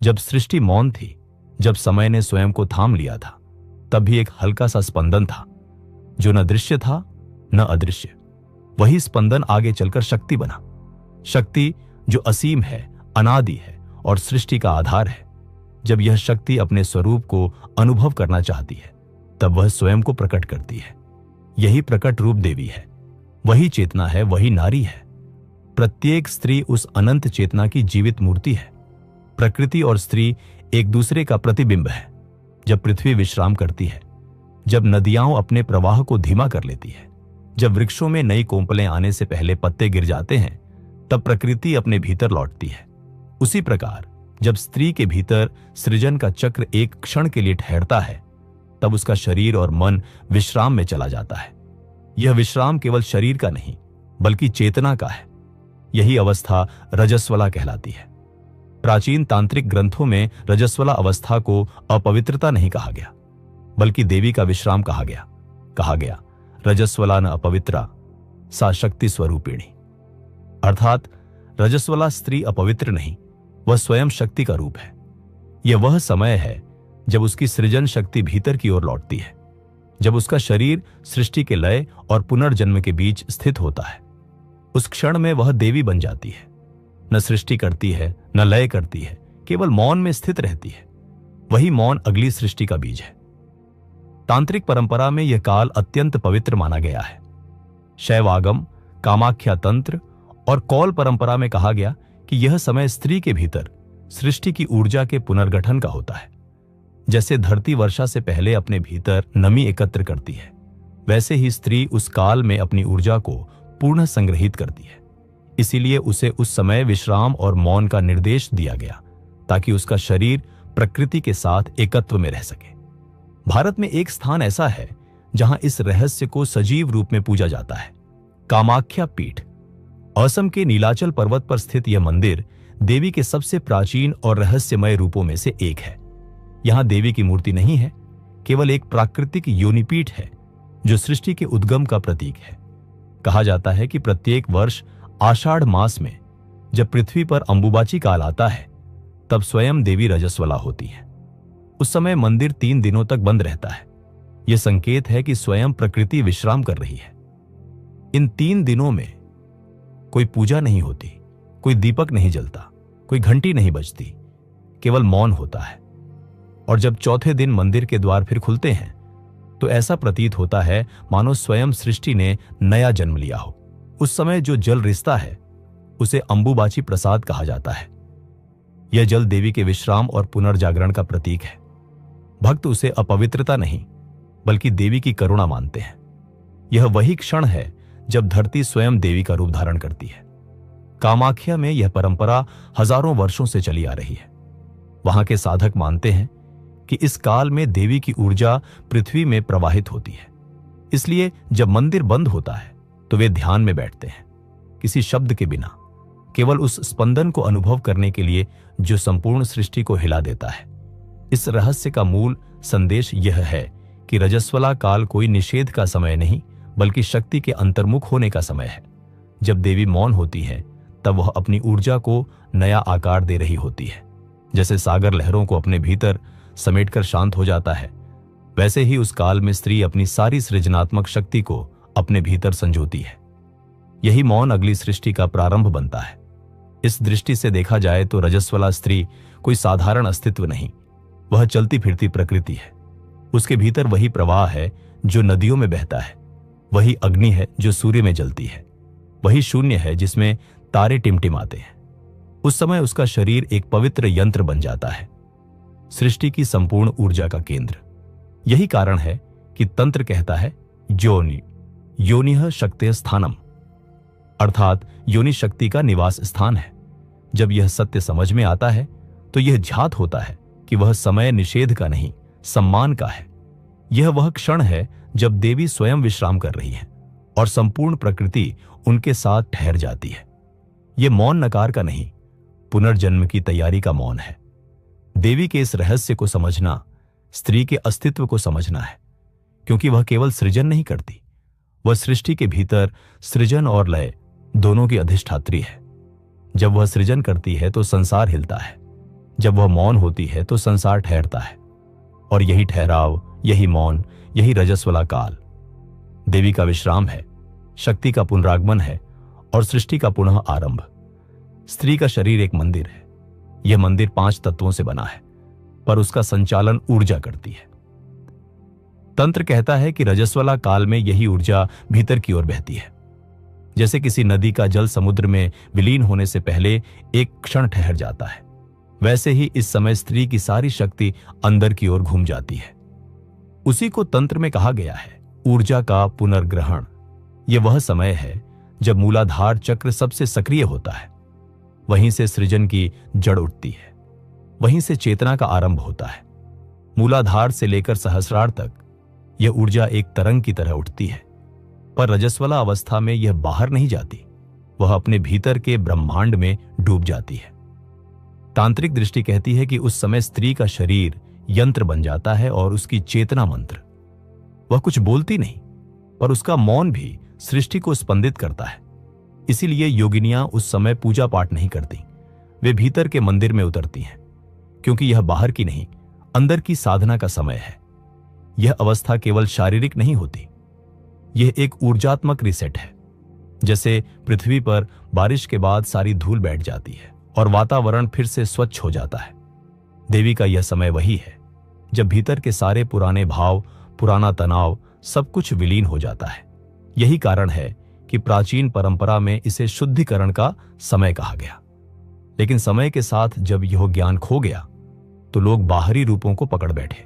जब सृष्टि मौन थी, जब समय ने स्वयं को थाम लिया था, तब भी एक हल्का सा स्पंदन था जो न दृश्य था न अदृश्य। वही स्पंदन आगे चलकर शक्ति बना, शक्ति जो असीम है, अनादि है और सृष्टि का आधार है। जब यह शक्ति अपने स्वरूप को अनुभव करना चाहती है, तब वह स्वयं को प्रकट करती है। यही प्रकट रूप देवी है, वही चेतना है, वही नारी है। प्रत्येक स्त्री उस अनंत चेतना की जीवित मूर्ति है। प्रकृति और स्त्री एक दूसरे का प्रतिबिंब है। जब पृथ्वी विश्राम करती है, जब नदियां अपने प्रवाह को धीमा कर लेती है, जब वृक्षों में नई कोंपलें आने से पहले पत्ते गिर जाते हैं, तब प्रकृति अपने भीतर लौटती है। उसी प्रकार जब स्त्री के भीतर सृजन का चक्र एक क्षण के लिए ठहरता है, तब उसका शरीर और मन विश्राम में चला जाता है। यह विश्राम केवल शरीर का नहीं, बल्कि चेतना का है। यही अवस्था रजस्वला कहलाती है। प्राचीन तांत्रिक ग्रंथों में रजस्वला अवस्था को अपवित्रता नहीं कहा गया, बल्कि देवी का विश्राम कहा गया रजस्वला न अपवित्रा सा शक्ति स्वरूपिणी। अर्थात रजस्वला स्त्री अपवित्र नहीं, वह स्वयं शक्ति का रूप है। यह वह समय है जब उसकी सृजन शक्ति भीतर की ओर लौटती है, जब उसका शरीर सृष्टि के लय और पुनर्जन्म के बीच स्थित होता है। उस क्षण में वह देवी बन जाती है। न सृष्टि करती है, न लय करती है, केवल मौन में स्थित रहती है। वही मौन अगली सृष्टि का बीज है। तांत्रिक परंपरा में यह काल अत्यंत पवित्र माना गया है। शैवागम, कामाख्या तंत्र और कौल परंपरा में कहा गया कि यह समय स्त्री के भीतर सृष्टि की ऊर्जा के पुनर्गठन का होता है। जैसे धरती वर्षा से पहले अपने भीतर नमी एकत्र करती है, वैसे ही स्त्री उस काल में अपनी ऊर्जा को पूर्ण संग्रहित करती है। इसीलिए उसे उस समय विश्राम और मौन का निर्देश दिया गया, ताकि उसका शरीर प्रकृति के साथ एकत्व में रह सके। भारत में एक स्थान ऐसा है जहां इस रहस्य को सजीव रूप में पूजा जाता है, कामाख्या पीठ। असम के नीलाचल पर्वत पर स्थित यह मंदिर देवी के सबसे प्राचीन और रहस्यमय रूपों में से एक है। यहां देवी की मूर्ति नहीं है, केवल एक प्राकृतिक योनिपीठ है जो सृष्टि के उद्गम का प्रतीक है। कहा जाता है कि प्रत्येक वर्ष आषाढ़ मास में जब पृथ्वी पर अंबुबाची काल आता है, तब स्वयं देवी रजस्वला होती है। उस समय मंदिर 3 दिनों तक बंद रहता है। यह संकेत है कि स्वयं प्रकृति विश्राम कर रही है। इन 3 दिनों में कोई पूजा नहीं होती, कोई दीपक नहीं जलता, कोई घंटी नहीं बजती, केवल मौन होता है। और जब चौथे दिन मंदिर के द्वार फिर खुलते हैं, तो ऐसा प्रतीत होता है मानो स्वयं सृष्टि ने नया जन्म लिया हो। उस समय जो जल रिसता है उसे अंबुबाची प्रसाद कहा जाता है। यह जल देवी के विश्राम और पुनर्जागरण का प्रतीक है। भक्त उसे अपवित्रता नहीं, बल्कि देवी की करुणा मानते हैं। यह वही क्षण है जब धरती स्वयं देवी का रूप धारण करती है। कामाख्या में यह परंपरा हजारों वर्षों से चली आ रही है। वहां के साधक मानते हैं कि इस काल में देवी की ऊर्जा पृथ्वी में प्रवाहित होती है। इसलिए जब मंदिर बंद होता है तो वे ध्यान में बैठते हैं, किसी शब्द के बिना, केवल उस स्पंदन को अनुभव करने के लिए जो संपूर्ण सृष्टि को हिला देता है। इस रहस्य का मूल संदेश यह है कि रजस्वला काल कोई निषेध का समय नहीं, बल्कि शक्ति के अंतर्मुख होने का समय है। जब देवी मौन होती है, तब वह अपनी ऊर्जा को नया आकार दे रही होती है। जैसे सागर लहरों को अपने भीतर समेटकर शांत हो जाता है, वैसे ही उस काल में स्त्री अपनी सारी सृजनात्मक शक्ति को अपने भीतर संजोती है। यही मौन अगली सृष्टि का प्रारंभ बनता है। इस दृष्टि से देखा जाए तो रजस्वला स्त्री कोई साधारण अस्तित्व नहीं, वह चलती फिरती प्रकृति है। उसके भीतर वही प्रवाह है जो नदियों में बहता है, वही अग्नि है जो सूर्य में जलती है, वही शून्य है जिसमें तारे टिमटिमाते हैं। उस समय उसका शरीर एक पवित्र यंत्र बन जाता है, सृष्टि की संपूर्ण ऊर्जा का केंद्र। यही कारण है कि तंत्र कहता है योनिः शक्तेः स्थानम, अर्थात योनि शक्ति का निवास स्थान है। जब यह सत्य समझ में आता है तो यह झात होता है कि वह समय निषेध का नहीं, सम्मान का है। यह वह क्षण है जब देवी स्वयं विश्राम कर रही है और संपूर्ण प्रकृति उनके साथ ठहर जाती है। यह मौन नकार का नहीं, पुनर्जन्म की तैयारी का मौन है। देवी के इस रहस्य को समझना स्त्री के अस्तित्व को समझना है, क्योंकि वह केवल सृजन नहीं करती, वह सृष्टि के भीतर सृजन और लय दोनों की अधिष्ठात्री है। जब वह सृजन करती है तो संसार हिलता है, जब वह मौन होती है तो संसार ठहरता है, और यही ठहराव, यही मौन, यही रजस्वला काल देवी का विश्राम है, शक्ति का पुनरागमन है और सृष्टि का पुनः आरंभ। स्त्री का शरीर एक मंदिर है। यह मंदिर 5 तत्वों से बना है, पर उसका संचालन ऊर्जा करती है। तंत्र कहता है कि रजस्वला काल में यही ऊर्जा भीतर की ओर बहती है। जैसे किसी नदी का जल समुद्र में विलीन होने से पहले एक क्षण ठहर जाता है, वैसे ही इस समय स्त्री की सारी शक्ति अंदर की ओर घूम जाती है। उसी को तंत्र में कहा गया है ऊर्जा का पुनर्ग्रहण। यह वह समय है जब मूलाधार चक्र सबसे सक्रिय होता है। वहीं से सृजन की जड़ उठती है, वहीं से चेतना का आरंभ होता है। मूलाधार से लेकर सहस्रार तक यह ऊर्जा एक तरंग की तरह उठती है, पर रजस्वला अवस्था में यह बाहर नहीं जाती, वह अपने भीतर के ब्रह्मांड में डूब जाती है। तांत्रिक दृष्टि कहती है कि उस समय स्त्री का शरीर यंत्र बन जाता है और उसकी चेतना मंत्र। वह कुछ बोलती नहीं, पर उसका मौन भी सृष्टि को स्पंदित करता है। इसीलिए योगिनियां उस समय पूजा पाठ नहीं करती, वे भीतर के मंदिर में उतरती हैं, क्योंकि यह बाहर की नहीं, अंदर की साधना का समय है। यह अवस्था केवल शारीरिक नहीं होती, यह एक ऊर्जात्मक रिसेट है। जैसे पृथ्वी पर बारिश के बाद सारी धूल बैठ जाती है और वातावरण फिर से स्वच्छ हो जाता है, देवी का यह समय वही है जब भीतर के सारे पुराने भाव, पुराना तनाव, सब कुछ विलीन हो जाता है। यही कारण है कि प्राचीन परंपरा में इसे शुद्धिकरण का समय कहा गया। लेकिन समय के साथ जब यह ज्ञान खो गया तो लोग बाहरी रूपों को पकड़ बैठे।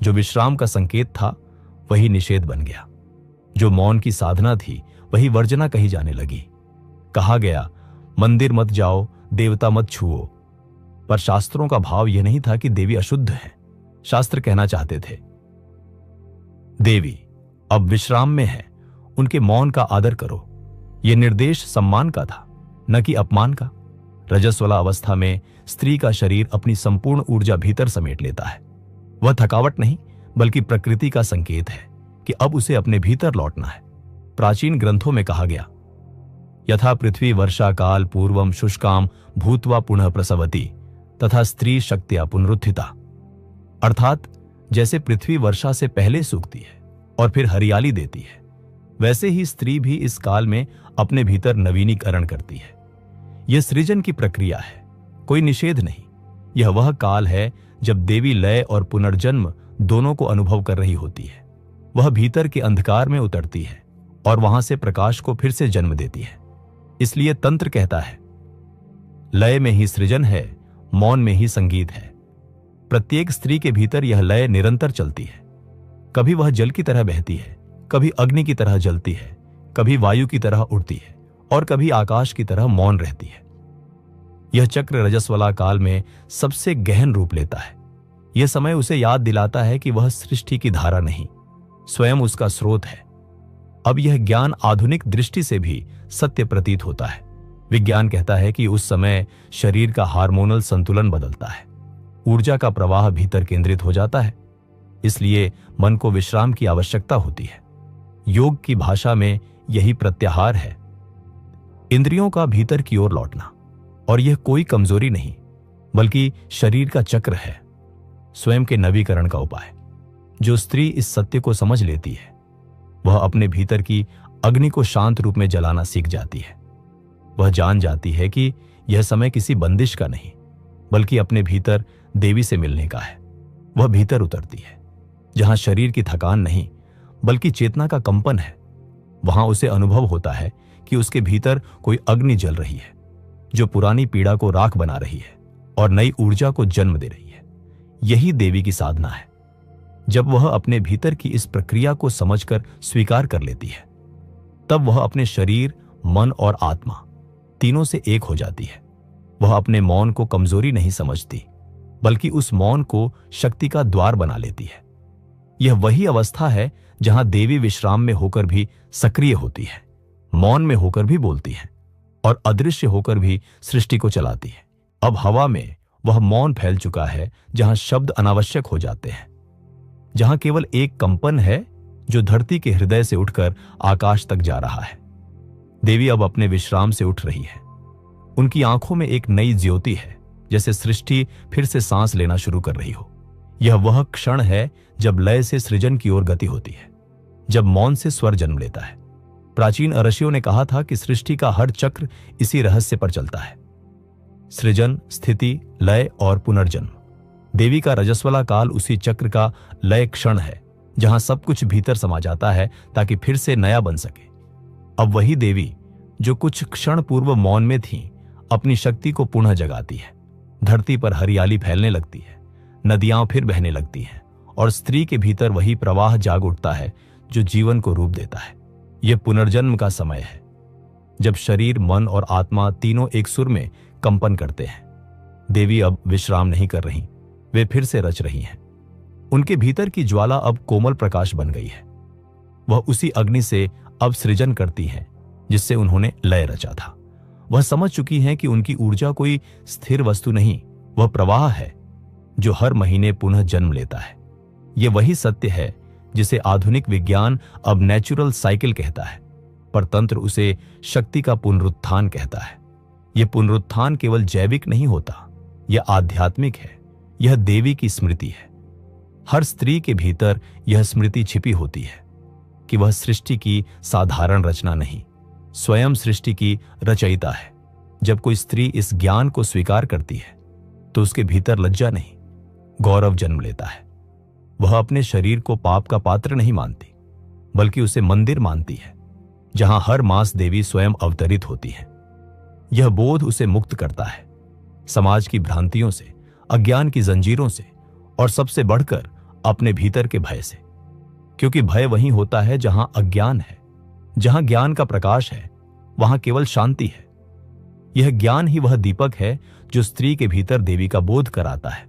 जो विश्राम का संकेत था वही निषेध बन गया, जो मौन की साधना थी वही वर्जना कही जाने लगी। कहा गया मंदिर मत जाओ, देवता मत छुओ, पर शास्त्रों का भाव यह नहीं था कि देवी अशुद्ध है। शास्त्र कहना चाहते थे देवी अब विश्राम में है, उनके मौन का आदर करो। यह निर्देश सम्मान का था, न कि अपमान का। रजस्वला अवस्था में स्त्री का शरीर अपनी संपूर्ण ऊर्जा भीतर समेट लेता है। वह थकावट नहीं, बल्कि प्रकृति का संकेत है कि अब उसे अपने भीतर लौटना है। प्राचीन ग्रंथों में कहा गया यथा पृथ्वी वर्षा काल पूर्वम शुष्काम भूत्वा पुनः प्रसवती तथा स्त्री शक्त्या पुनरुत्थिता। अर्थात जैसे पृथ्वी वर्षा से पहले सूखती है और फिर हरियाली देती है, वैसे ही स्त्री भी इस काल में अपने भीतर नवीनीकरण करती है। यह सृजन की प्रक्रिया है, कोई निषेध नहीं। यह वह काल है जब देवी लय और पुनर्जन्म दोनों को अनुभव कर रही होती है। वह भीतर के अंधकार में उतरती है और वहां से प्रकाश को फिर से जन्म देती है। इसलिए तंत्र कहता है लय में ही सृजन है, मौन में ही संगीत है। प्रत्येक स्त्री के भीतर यह लय निरंतर चलती है। कभी वह जल की तरह बहती है, कभी अग्नि की तरह जलती है, कभी वायु की तरह उड़ती है और कभी आकाश की तरह मौन रहती है। यह चक्र रजस्वला काल में सबसे गहन रूप लेता है। यह समय उसे याद दिलाता है कि वह सृष्टि की धारा नहीं, स्वयं उसका स्रोत है। अब यह ज्ञान आधुनिक दृष्टि से भी सत्य प्रतीत होता है। विज्ञान कहता है कि उस समय शरीर का हार्मोनल संतुलन बदलता है, ऊर्जा का प्रवाह भीतर केंद्रित हो जाता है। इसलिए मन को विश्राम की आवश्यकता होती है। योग की भाषा में यही प्रत्याहार है, इंद्रियों का भीतर की ओर लौटना। और यह कोई कमजोरी नहीं, बल्कि शरीर का चक्र है, स्वयं के नवीकरण का उपाय। जो स्त्री इस सत्य को समझ लेती है, वह अपने भीतर की अग्नि को शांत रूप में जलाना सीख जाती है। वह जान जाती है कि यह समय किसी बंदिश का नहीं, बल्कि अपने भीतर देवी से मिलने का है। वह भीतर उतरती है, जहां शरीर की थकान नहीं, बल्कि चेतना का कंपन है। वहां उसे अनुभव होता है कि उसके भीतर कोई अग्नि जल रही है, जो पुरानी पीड़ा को राख बना रही है और नई ऊर्जा को जन्म दे रही है। यही देवी की साधना है। जब वह अपने भीतर की इस प्रक्रिया को समझकर स्वीकार कर लेती है, तब वह अपने शरीर, मन और आत्मा तीनों से एक हो जाती है। वह अपने मौन को कमजोरी नहीं समझती, बल्कि उस मौन को शक्ति का द्वार बना लेती है। यह वही अवस्था है जहां देवी विश्राम में होकर भी सक्रिय होती है, मौन में होकर भी बोलती है और अदृश्य होकर भी सृष्टि को चलाती है। अब हवा में वह मौन फैल चुका है, जहां शब्द अनावश्यक हो जाते हैं, जहां केवल एक कंपन है जो धरती के हृदय से उठकर आकाश तक जा रहा है। देवी अब अपने विश्राम से उठ रही है। उनकी आंखों में एक नई ज्योति है जैसे सृष्टि फिर से सांस लेना शुरू कर रही हो। यह वह क्षण है जब लय से सृजन की ओर गति होती है, जब मौन से स्वर जन्म लेता है। प्राचीन ऋषियों ने कहा था कि सृष्टि का हर चक्र इसी रहस्य पर चलता है, सृजन, स्थिति, लय और पुनर्जन्म। देवी का रजस्वला काल उसी चक्र का लय क्षण है, जहां सब कुछ भीतर समा जाता है ताकि फिर से नया बन सके। अब वही देवी जो कुछ क्षण पूर्व मौन में थी, अपनी शक्ति को पुनः जगाती है। धरती पर हरियाली फैलने लगती है, नदियां फिर बहने लगती हैं और स्त्री के भीतर वही प्रवाह जाग उठता है जो जीवन को रूप देता है। यह पुनर्जन्म का समय है, जब शरीर, मन और आत्मा तीनों एक सुर में कंपन करते हैं। देवी अब विश्राम नहीं कर रही, वे फिर से रच रही हैं। उनके भीतर की ज्वाला अब कोमल प्रकाश बन गई है। वह उसी अग्नि से अब सृजन करती हैं जिससे उन्होंने लय रचा था। वह समझ चुकी हैं कि उनकी ऊर्जा कोई स्थिर वस्तु नहीं, वह प्रवाह है जो हर महीने पुनः जन्म लेता है। यह वही सत्य है जिसे आधुनिक विज्ञान अब नेचुरल साइकिल कहता है, पर तंत्र उसे शक्ति का पुनरुत्थान कहता है। यह पुनरुत्थान केवल जैविक नहीं होता, यह आध्यात्मिक है, यह देवी की स्मृति है। हर स्त्री के भीतर यह स्मृति छिपी होती है कि वह सृष्टि की साधारण रचना नहीं, स्वयं सृष्टि की रचयिता है। जब कोई स्त्री इस ज्ञान को स्वीकार करती है तो उसके भीतर लज्जा नहीं, गौरव जन्म लेता है। वह अपने शरीर को पाप का पात्र नहीं मानती, बल्कि उसे मंदिर मानती है जहां हर मास देवी स्वयं अवतरित होती है। यह बोध उसे मुक्त करता है समाज की भ्रांतियों से, अज्ञान की जंजीरों से और सबसे बढ़कर अपने भीतर के भय से, क्योंकि भय वहीं होता है जहां अज्ञान है। जहां ज्ञान का प्रकाश है वहां केवल शांति है। यह ज्ञान ही वह दीपक है जो स्त्री के भीतर देवी का बोध कराता है।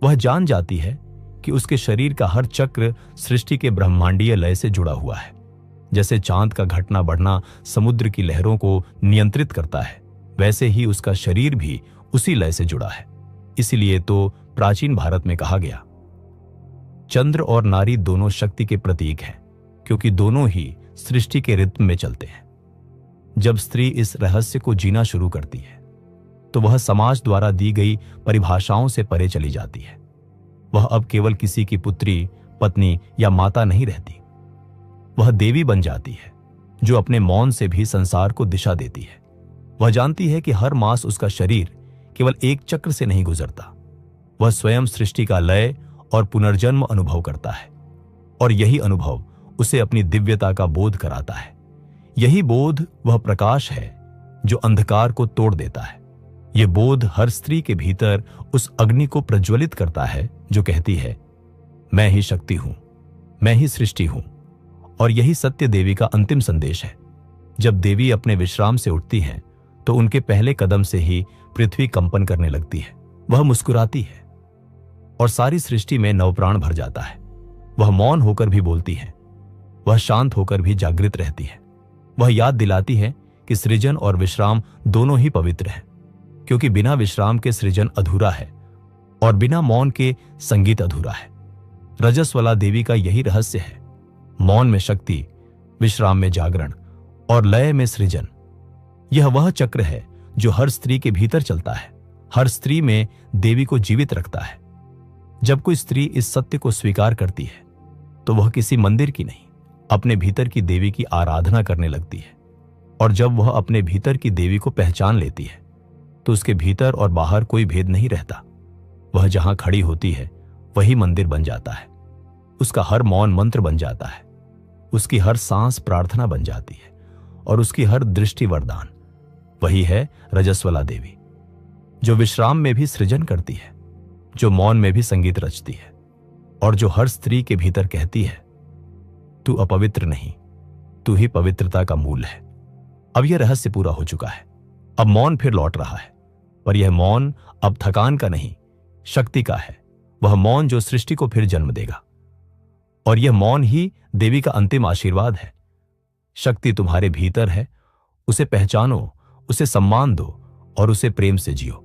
वह जान जाती है कि उसके शरीर का हर चक्र सृष्टि के ब्रह्मांडीय लय से जुड़ा हुआ है। जैसे चांद का घटना बढ़ना समुद्र की लहरों को नियंत्रित करता है, वैसे ही उसका शरीर भी उसी लय से जुड़ा है। इसीलिए तो प्राचीन भारत में कहा गया, चंद्र और नारी दोनों शक्ति के प्रतीक हैं, क्योंकि दोनों ही सृष्टि के रित्म में चलते हैं। जब स्त्री इस रहस्य को जीना शुरू करती है तो वह समाज द्वारा दी गई परिभाषाओं से परे चली जाती है। वह अब केवल किसी की पुत्री, पत्नी या माता नहीं रहती, वह देवी बन जाती है जो अपने मौन से भी संसार को दिशा देती है। वह जानती है कि हर मास उसका शरीर केवल एक चक्र से नहीं गुजरता, वह स्वयं सृष्टि का लय और पुनर्जन्म अनुभव करता है, और यही अनुभव उसे अपनी दिव्यता का बोध कराता है। यही बोध वह प्रकाश है जो अंधकार को तोड़ देता है। यह बोध हर स्त्री के भीतर उस अग्नि को प्रज्वलित करता है जो कहती है, मैं ही शक्ति हूं, मैं ही सृष्टि हूं। और यही सत्य देवी का अंतिम संदेश है। जब देवी अपने विश्राम से उठती हैं तो उनके पहले कदम से ही पृथ्वी कंपन करने लगती है। वह मुस्कुराती है और सारी सृष्टि में नवप्राण भर जाता है। वह मौन होकर भी बोलती है, वह शांत होकर भी जागृत रहती है। वह याद दिलाती है कि सृजन और विश्राम दोनों ही पवित्र हैं, क्योंकि बिना विश्राम के सृजन अधूरा है और बिना मौन के संगीत अधूरा है। रजस्वला देवी का यही रहस्य है, मौन में शक्ति, विश्राम में जागरण और लय में सृजन। यह वह चक्र है जो हर स्त्री के भीतर चलता है, हर स्त्री में देवी को जीवित रखता है। जब कोई स्त्री इस सत्य को स्वीकार करती है तो वह किसी मंदिर की नहीं, अपने भीतर की देवी की आराधना करने लगती है। और जब वह अपने भीतर की देवी को पहचान लेती है तो उसके भीतर और बाहर कोई भेद नहीं रहता। वह जहां खड़ी होती है वही मंदिर बन जाता है, उसका हर मौन मंत्र बन जाता है, उसकी हर सांस प्रार्थना बन जाती है और उसकी हर दृष्टि वरदान। वही है रजस्वला देवी, जो विश्राम में भी सृजन करती है, जो मौन में भी संगीत रचती है और जो हर स्त्री के भीतर कहती है, तू अपवित्र नहीं, तू ही पवित्रता का मूल है। अब यह रहस्य पूरा हो चुका है। अब मौन फिर लौट रहा है, पर यह मौन अब थकान का नहीं, शक्ति का है। वह मौन जो सृष्टि को फिर जन्म देगा, और यह मौन ही देवी का अंतिम आशीर्वाद है। शक्ति तुम्हारे भीतर है, उसे पहचानो, उसे सम्मान दो और उसे प्रेम से जियो।